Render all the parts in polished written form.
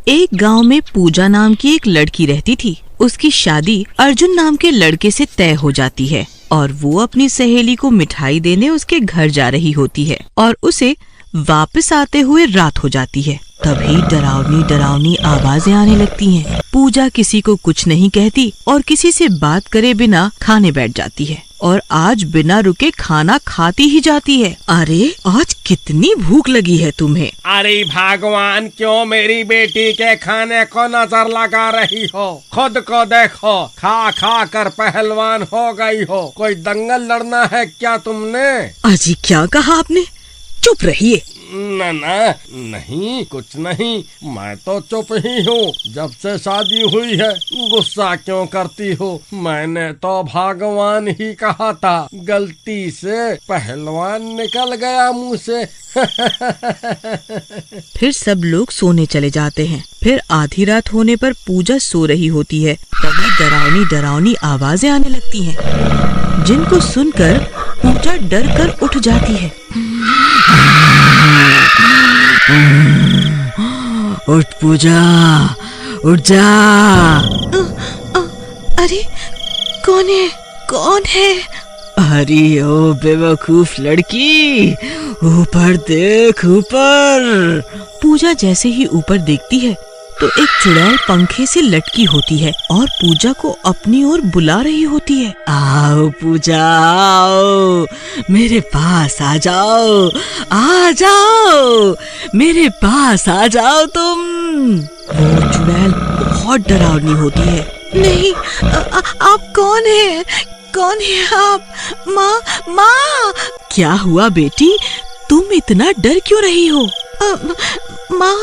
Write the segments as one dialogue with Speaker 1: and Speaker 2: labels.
Speaker 1: एक गांव में पूजा नाम की एक लड़की रहती थी। उसकी शादी अर्जुन नाम के लड़के से तय हो जाती है और वो अपनी सहेली को मिठाई देने उसके घर जा रही होती है और उसे वापस आते हुए रात हो जाती है। तभी डरावनी डरावनी आवाजें आने लगती हैं। पूजा किसी को कुछ नहीं कहती और किसी से बात करे बिना खाने बैठ जाती है और आज बिना रुके खाना खाती ही जाती है। अरे आज कितनी भूख लगी है तुम्हें?
Speaker 2: अरे भगवान, क्यों मेरी बेटी के खाने को नजर लगा रही हो? खुद को देखो, खा खा कर पहलवान हो गई हो। कोई दंगल लड़ना है क्या तुमने?
Speaker 1: अजी क्या कहा आपने? चुप रहिए।
Speaker 2: नहीं, कुछ नहीं, मैं तो चुप ही हूँ। जब से शादी हुई है गुस्सा क्यों करती हो? मैंने तो भगवान ही कहा था, गलती से पहलवान निकल गया मुँह से।
Speaker 1: फिर सब लोग सोने चले जाते हैं। फिर आधी रात होने पर पूजा सो रही होती है। तभी डरावनी डरावनी आवाजें आने लगती हैं, जिनको सुनकर पूजा डर कर उठ जाती है।
Speaker 3: उठ पूजा, उठ जा।
Speaker 1: अरे कौन है? कौन है?
Speaker 3: अरे ओ बेवकूफ लड़की, ऊपर देख, ऊपर।
Speaker 1: पूजा जैसे ही ऊपर देखती है तो एक चुड़ैल पंखे से लटकी होती है और पूजा को अपनी ओर बुला रही होती है।
Speaker 3: आओ पूजा, आओ, मेरे पास आ जाओ, आ जाओ, मेरे पास आ जाओ तुम।
Speaker 1: वो चुड़ैल बहुत डरावनी होती है। नहीं, आप कौन है? कौन है आप? माँ, माँ। क्या हुआ बेटी, तुम इतना डर क्यों रही हो? माँ,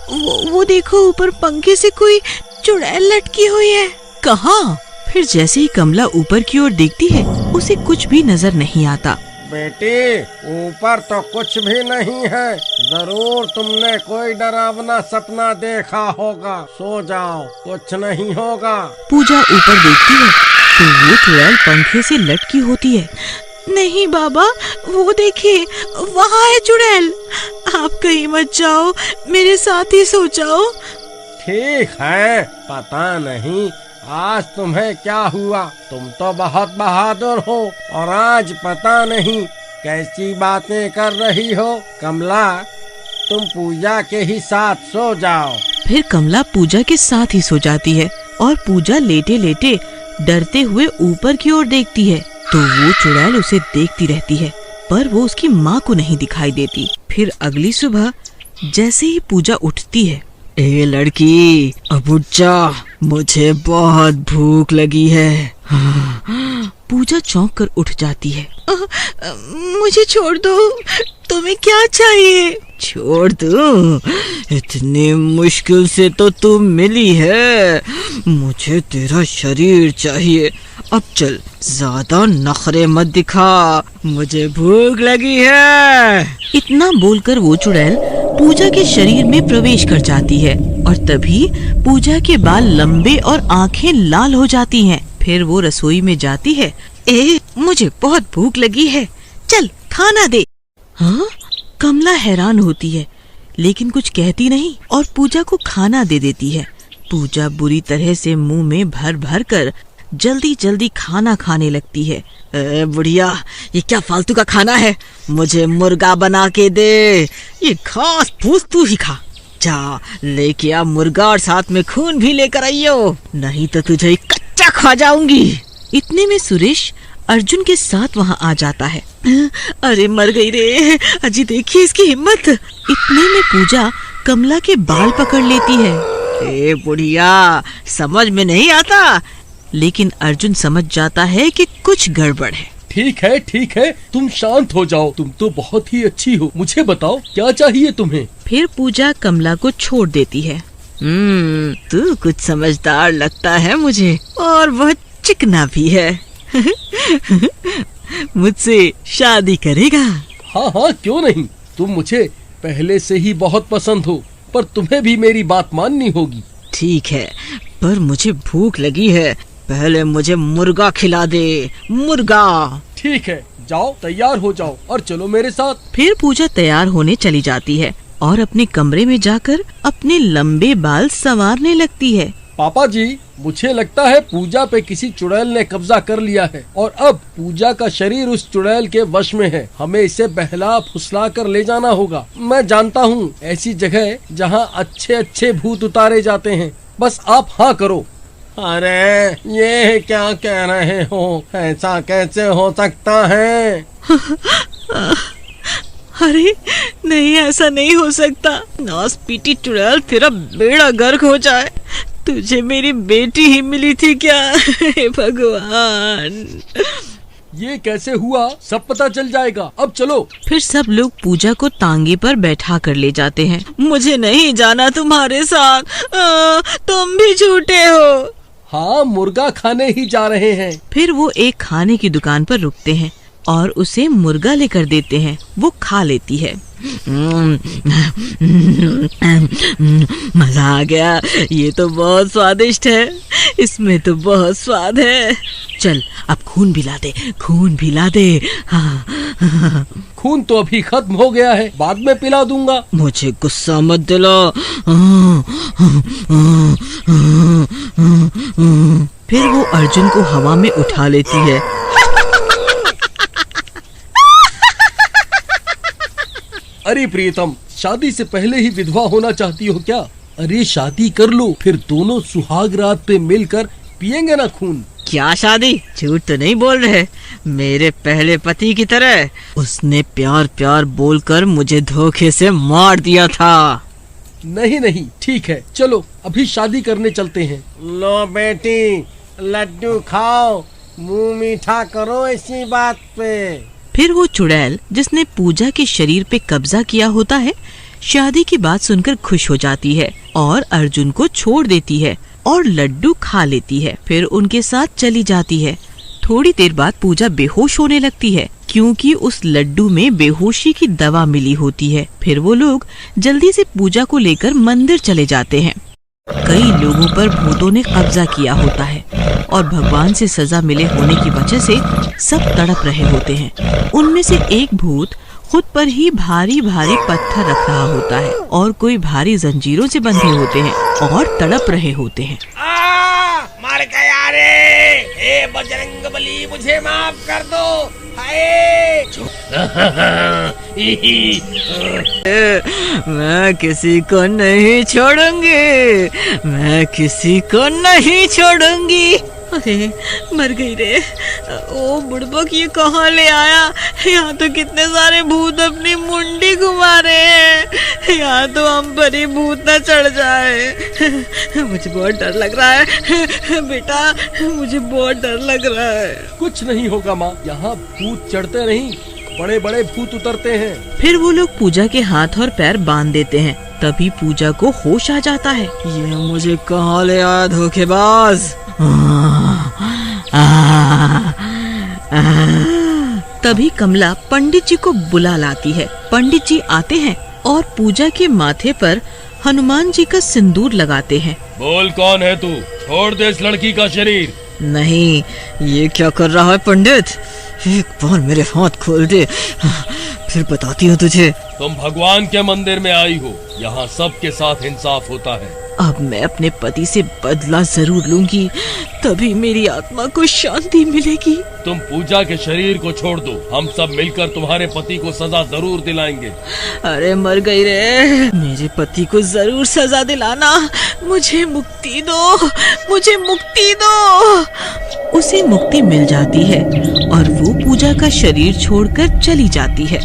Speaker 1: वो देखो, ऊपर पंखे से कोई चुड़ैल लटकी हुई है। कहाँ? फिर जैसे ही कमला ऊपर की ओर देखती है उसे कुछ भी नजर नहीं आता।
Speaker 2: बेटी, ऊपर तो कुछ भी नहीं है। जरूर तुमने कोई डरावना सपना देखा होगा। सो जाओ, कुछ नहीं होगा।
Speaker 1: पूजा ऊपर देखती है तो वो चुड़ैल पंखे से लटकी होती है। नहीं बाबा, वो देखिए, वहाँ है चुड़ैल। आप कहीं मत जाओ, मेरे साथ ही सो जाओ।
Speaker 2: ठीक है, पता नहीं आज तुम्हें क्या हुआ। तुम तो बहुत बहादुर हो और आज पता नहीं कैसी बातें कर रही हो। कमला, तुम पूजा के ही साथ सो जाओ।
Speaker 1: फिर कमला पूजा के साथ ही सो जाती है और पूजा लेटे लेटे डरते हुए ऊपर की ओर देखती है तो वो चुड़ैल उसे देखती रहती है, पर वो उसकी माँ को नहीं दिखाई देती। फिर अगली सुबह जैसे ही पूजा उठती है,
Speaker 3: ए लड़की, अब उठ जा, मुझे बहुत भूख लगी है।
Speaker 1: पूजा चौंक कर उठ जाती है। मुझे छोड़ दो, तुम्हें क्या चाहिए?
Speaker 3: छोड़ दूं? इतनी मुश्किल से तो तू मिली है, मुझे तेरा शरीर चाहिए। अब चल, ज्यादा नखरे मत दिखा, मुझे भूख लगी है।
Speaker 1: इतना बोलकर वो चुड़ैल पूजा के शरीर में प्रवेश कर जाती है और तभी पूजा के बाल लंबे और आंखें लाल हो जाती हैं। फिर वो रसोई में जाती है। मुझे बहुत भूख लगी है, चल खाना दे। हाँ? कमला हैरान होती है लेकिन कुछ कहती नहीं और पूजा को खाना दे देती है। पूजा बुरी तरह से मुंह में भर भर कर जल्दी जल्दी खाना खाने लगती है।
Speaker 3: बुढ़िया, ये क्या फालतू का खाना है? मुझे मुर्गा बना के दे। ये घास फूस तू ही खा। जा लेके आ मुर्गा और साथ में खून भी लेकर आइयो, नहीं तो तुझे कच्चा खा जाऊंगी।
Speaker 1: इतने में सुरेश अर्जुन के साथ वहाँ आ जाता है। अरे मर गई रे, अजी देखिए इसकी हिम्मत। इतने में पूजा कमला के बाल पकड़ लेती है।
Speaker 3: ए बुढ़िया, समझ में नहीं आता?
Speaker 1: लेकिन अर्जुन समझ जाता है कि कुछ गड़बड़ है।
Speaker 4: ठीक है, तुम शांत हो जाओ। तुम तो बहुत ही अच्छी हो। मुझे बताओ क्या चाहिए तुम्हें?
Speaker 1: फिर पूजा कमला को छोड़ देती है।
Speaker 3: तू कुछ समझदार लगता है मुझे, और वह चिकना भी है। मुझसे शादी करेगा?
Speaker 4: हाँ, क्यों नहीं। तुम मुझे पहले से ही बहुत पसंद हो, पर तुम्हें भी मेरी बात माननी होगी।
Speaker 3: ठीक है, पर मुझे भूख लगी है, पहले मुझे मुर्गा खिला दे। मुर्गा।
Speaker 4: ठीक है, जाओ तैयार हो जाओ और चलो मेरे साथ।
Speaker 1: फिर पूजा तैयार होने चली जाती है और अपने कमरे में जाकर अपने लंबे बाल संवारने लगती है।
Speaker 4: पापा जी, मुझे लगता है पूजा पे किसी चुड़ैल ने कब्जा कर लिया है और अब पूजा का शरीर उस चुड़ैल के वश में है। हमें इसे बहला फुसला कर ले जाना होगा। मैं जानता हूँ ऐसी जगह जहाँ अच्छे अच्छे भूत उतारे जाते हैं। बस आप हाँ करो।
Speaker 2: अरे ये क्या कह रहे हो? ऐसा कैसे हो सकता है?
Speaker 3: अरे नहीं, ऐसा नहीं हो सकता। नास पीटी चुड़ैल तेरा बेड़ा गर्क हो जाए। तुझे मेरी बेटी ही मिली थी क्या? हे भगवान,
Speaker 4: ये कैसे हुआ सब पता चल जाएगा। अब चलो।
Speaker 1: फिर सब लोग पूजा को तांगे पर बैठा कर ले जाते हैं।
Speaker 3: मुझे नहीं जाना तुम्हारे साथ। तुम भी झूठे हो।
Speaker 4: हाँ, मुर्गा खाने ही जा रहे हैं।
Speaker 1: फिर वो एक खाने की दुकान पर रुकते हैं और उसे मुर्गा लेकर देते हैं। वो खा लेती है।
Speaker 3: मजा आ गया। ये तो बहुत स्वादिष्ट है। इसमें तो बहुत स्वाद है।
Speaker 1: चल अब खून पिला दे, खून पिला दे। हाँ।
Speaker 4: खून तो अभी खत्म हो गया है, बाद में पिला दूंगा।
Speaker 3: मुझे गुस्सा मत दिला।
Speaker 1: फिर वो अर्जुन को हवा में उठा लेती है।
Speaker 4: अरे प्रियतम, शादी से पहले ही विधवा होना चाहती हो क्या? अरे शादी कर लो, फिर दोनों सुहाग रात पे मिलकर पिएंगे ना खून।
Speaker 3: क्या शादी? झूठ तो नहीं बोल रहे? मेरे पहले पति की तरह। उसने प्यार प्यार बोलकर मुझे धोखे से मार दिया था।
Speaker 4: नहीं नहीं, ठीक है, चलो अभी शादी करने चलते हैं।
Speaker 2: लो बेटी, लड्डू खाओ, मुंह मीठा करो इसी बात पे।
Speaker 1: फिर वो चुड़ैल जिसने पूजा के शरीर पे कब्जा किया होता है, शादी की बात सुनकर खुश हो जाती है और अर्जुन को छोड़ देती है और लड्डू खा लेती है। फिर उनके साथ चली जाती है। थोड़ी देर बाद पूजा बेहोश होने लगती है क्योंकि उस लड्डू में बेहोशी की दवा मिली होती है। फिर वो लोग जल्दी से पूजा को लेकर मंदिर चले जाते हैं। कई लोगों पर भूतों ने कब्जा किया होता है और भगवान से सजा मिले होने की वजह से सब तड़प रहे होते हैं। उनमें से एक भूत खुद पर ही भारी भारी पत्थर रख रहा होता है और कोई भारी जंजीरों से बंधे होते हैं और तड़प रहे होते हैं।
Speaker 2: मर गया रे! हे बजरंग बली, मुझे माफ कर दो। हाय!
Speaker 3: मैं किसी को नहीं छोड़ूंगी। मैं किसी को नहीं छोड़ूंगी। अरे मर गई रे। ओ बुड़बक, ये कहाँ ले आया? यहाँ तो कितने सारे भूत अपनी मुंडी घुमा रहे हैं। यहाँ तो हम पर ही भूत न चढ़ जाए। मुझे बहुत डर लग रहा है बेटा, मुझे बहुत डर लग रहा है।
Speaker 4: कुछ नहीं होगा माँ, यहाँ भूत चढ़ते नहीं, बड़े बड़े भूत उतरते हैं।
Speaker 1: फिर वो लोग पूजा के हाथ और पैर बांध देते हैं। तभी पूजा को होश आ जाता है।
Speaker 3: ये मुझे कहाँ ले आया धोखेबाज।
Speaker 1: तभी कमला पंडित जी को बुला लाती है। पंडित जी आते हैं और पूजा के माथे पर हनुमान जी का सिंदूर लगाते हैं।
Speaker 4: बोल, कौन है तू? छोड़ दे इस लड़की का शरीर।
Speaker 3: नहीं, ये क्या कर रहा है पंडित? एक बार मेरे हाथ खोल दे, फिर बताती हूँ तुझे।
Speaker 4: तुम भगवान के मंदिर में आई हो, यहाँ सबके साथ इंसाफ होता है।
Speaker 3: अब मैं अपने पति से बदला जरूर लूंगी, तभी मेरी आत्मा को शांति मिलेगी।
Speaker 4: तुम पूजा के शरीर को छोड़ दो, हम सब मिलकर तुम्हारे पति को सजा जरूर दिलाएंगे।
Speaker 3: अरे मर गई रे, मेरे पति को जरूर सजा दिलाना। मुझे मुक्ति दो, मुझे मुक्ति दो।
Speaker 1: उसे मुक्ति मिल जाती है और वो पूजा का शरीर छोड़कर चली जाती है।